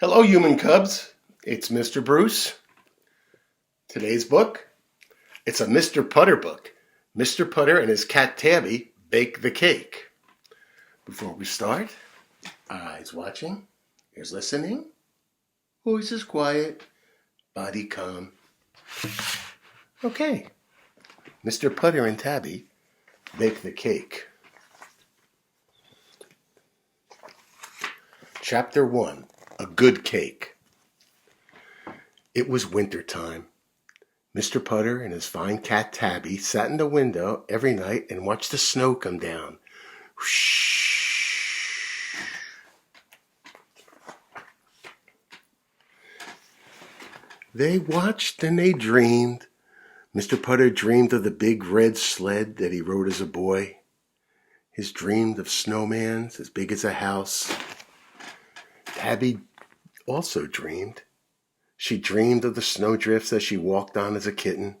Hello, human cubs. It's Mr. Bruce. Today's book, it's a Mr. Putter book. Mr. Putter and his cat Tabby bake the cake. Before we start, eyes watching, ears listening, voices quiet, body calm. Okay, Mr. Putter and Tabby bake the cake. Chapter 1, A Good Cake. It was winter time. Mr. Putter and his fine cat Tabby sat in the window every night and watched the snow come down. Whoosh. They watched and they dreamed. Mr. Putter dreamed of the big red sled that he rode as a boy. He dreamed of snowmans as big as a house. Tabby also dreamed. She dreamed of the snowdrifts as she walked on as a kitten.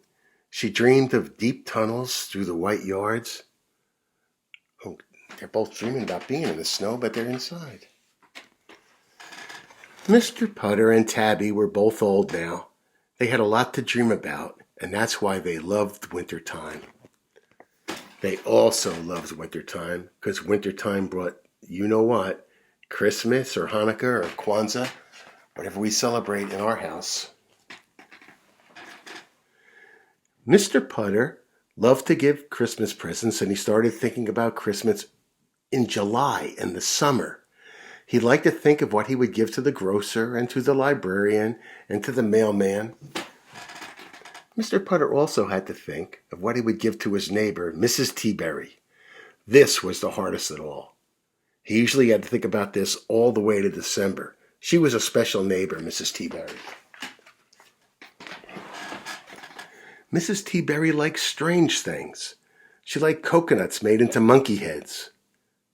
She dreamed of deep tunnels through the white yards. Oh, they're both dreaming about being in the snow, but they're inside. Mr. Putter and Tabby were both old now. They had a lot to dream about, and that's why they loved wintertime. They also loved wintertime because wintertime brought, you know what, Christmas or Hanukkah or Kwanzaa, whatever we celebrate in our house. Mr. Putter loved to give Christmas presents, and he started thinking about Christmas in July in the summer. He liked to think of what he would give to the grocer and to the librarian and to the mailman. Mr. Putter also had to think of what he would give to his neighbor, Mrs. Teaberry. This was the hardest of all. He usually had to think about this all the way to December. She was a special neighbor, Mrs. Teaberry. Mrs. Teaberry liked strange things. She liked coconuts made into monkey heads.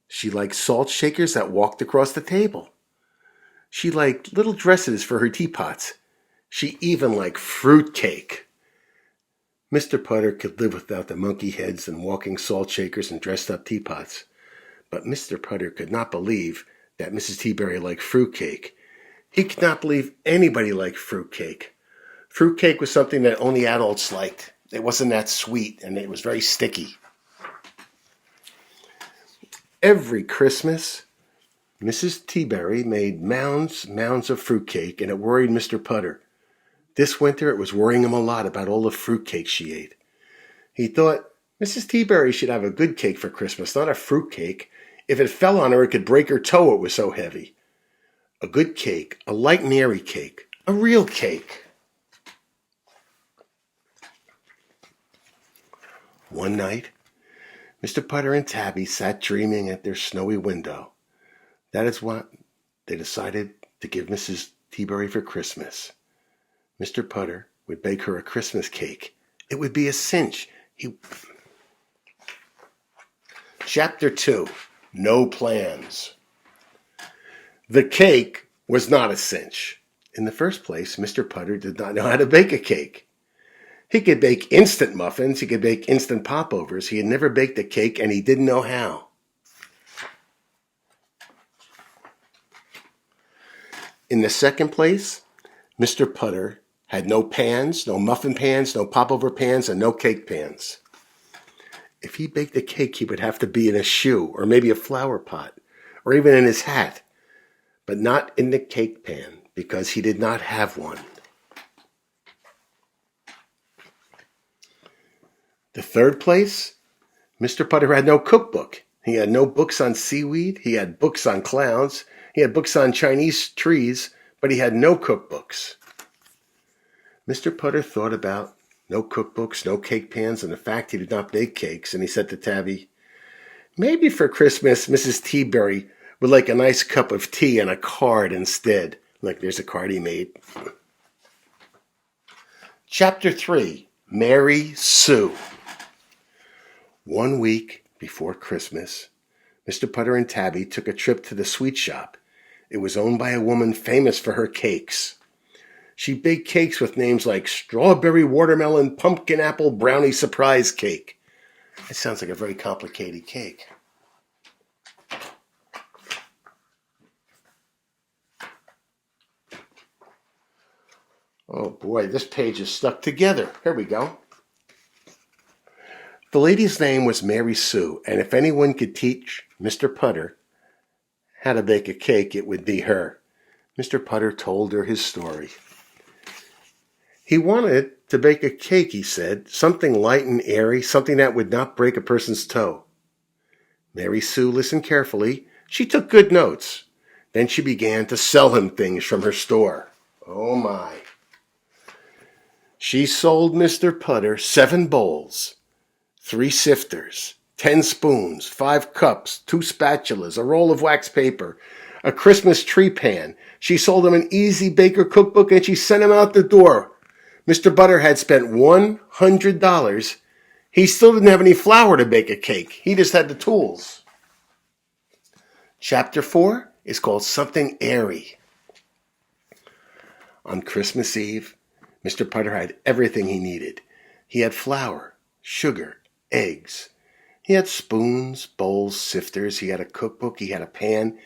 She liked salt shakers that walked across the table. She liked little dresses for her teapots. She even liked fruit cake. Mr. Putter could live without the monkey heads and walking salt shakers and dressed up teapots. But Mr. Putter could not believe that Mrs. Teaberry liked fruit cake. He could not believe anybody liked fruit cake. Fruit cake was something that only adults liked. It wasn't that sweet, and it was very sticky. Every Christmas, Mrs. Teaberry made mounds of fruit cake, and it worried Mr. Putter. This winter, it was worrying him a lot about all the fruit cake she ate. He thought, Mrs. Teaberry should have a good cake for Christmas, not a fruit cake. If it fell on her, it could break her toe, it was so heavy. A good cake, a light and airy cake, a real cake. One night, Mr. Putter and Tabby sat dreaming at their snowy window. That is what they decided to give Mrs. Teaberry for Christmas. Mr. Putter would bake her a Christmas cake. It would be a cinch. Chapter 2, No Plans. The cake was not a cinch. In the first place, Mr. Putter did not know how to bake a cake. He could bake instant muffins, he could bake instant popovers. He had never baked a cake, and he didn't know how. In the second place, Mr. Putter had no pans, no muffin pans, no popover pans, and no cake pans. If he baked a cake, he would have to be in a shoe, or maybe a flower pot, or even in his hat, but not in the cake pan, because he did not have one. The third place, Mr. Putter had no cookbook. He had no books on seaweed, he had books on clowns, he had books on Chinese trees, but he had no cookbooks. Mr. Putter thought about no cookbooks, no cake pans, and the fact he did not bake cakes, and he said to Tabby, maybe for Christmas, Mrs. Teaberry would like a nice cup of tea and a card instead. Like there's a card he made. Chapter 3, Mary Sue. 1 week before Christmas, Mr. Putter and Tabby took a trip to the sweet shop. It was owned by a woman famous for her cakes. She baked cakes with names like strawberry, watermelon, pumpkin apple, brownie surprise cake. It sounds like a very complicated cake. Oh boy, this page is stuck together. Here we go. The lady's name was Mary Sue, and if anyone could teach Mr. Putter how to bake a cake, it would be her. Mr. Putter told her his story. He wanted to bake a cake, he said, something light and airy, something that would not break a person's toe. Mary Sue listened carefully. She took good notes. Then she began to sell him things from her store. Oh my. She sold Mr. Putter 7 bowls, 3 sifters, 10 spoons, 5 cups, 2 spatulas, a roll of wax paper, a Christmas tree pan. She sold him an Easy Baker cookbook, and she sent him out the door. Mr. Putter had spent $100. He still didn't have any flour to bake a cake. He just had the tools. Chapter 4 is called Something Airy. On Christmas Eve, Mr. Putter had everything he needed. He had flour, sugar, eggs. He had spoons, bowls, sifters. He had a cookbook. He had a pan.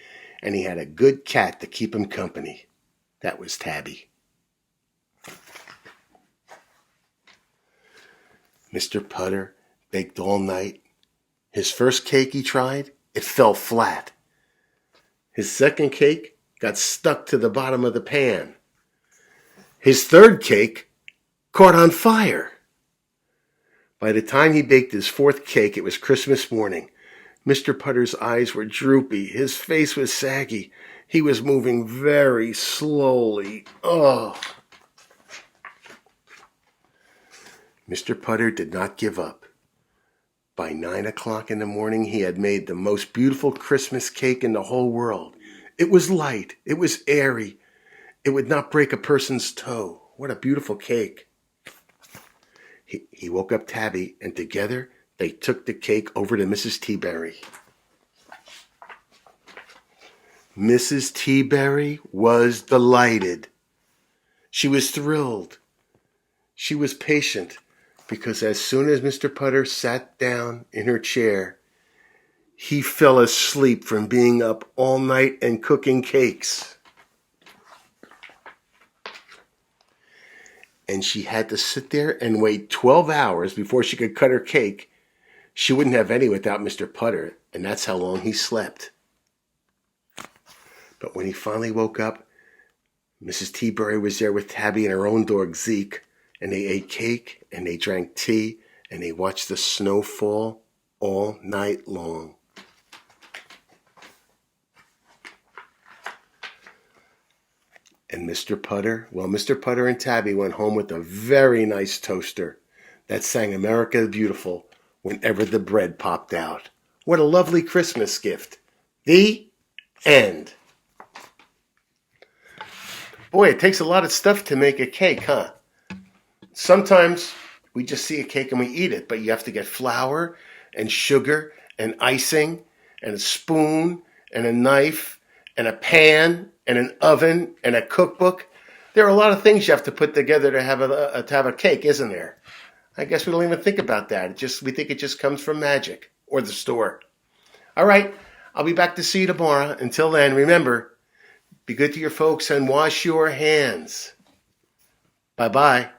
And he had a good cat to keep him company. That was Tabby. Mr. Putter baked all night. His first cake he tried, it fell flat. His second cake got stuck to the bottom of the pan. His third cake caught on fire. By the time he baked his fourth cake, it was Christmas morning. Mr. Putter's eyes were droopy. His face was saggy. He was moving very slowly. Oh! Mr. Putter did not give up. By 9 o'clock in the morning, he had made the most beautiful Christmas cake in the whole world. It was light. It was airy. It would not break a person's toe. What a beautiful cake. He woke up Tabby, and together they took the cake over to Mrs. Teaberry. Mrs. Teaberry was delighted. She was thrilled. She was patient, because as soon as Mr. Putter sat down in her chair, he fell asleep from being up all night and cooking cakes. And she had to sit there and wait 12 hours before she could cut her cake. She wouldn't have any without Mr. Putter, and that's how long he slept. But when he finally woke up, Mrs. Teaberry was there with Tabby and her own dog Zeke, and they ate cake, and they drank tea, and they watched the snow fall all night long. And Mr. Putter and Tabby went home with a very nice toaster that sang America the Beautiful whenever the bread popped out. What a lovely Christmas gift. The end. Boy, it takes a lot of stuff to make a cake, huh? Sometimes we just see a cake and we eat it, but you have to get flour and sugar and icing and a spoon and a knife and a pan and an oven and a cookbook. There are a lot of things you have to put together to have a cake, isn't there? I guess we don't even think about that. We think it just comes from magic or the store. All right, I'll be back to see you tomorrow. Until then, remember, be good to your folks and wash your hands. Bye-bye.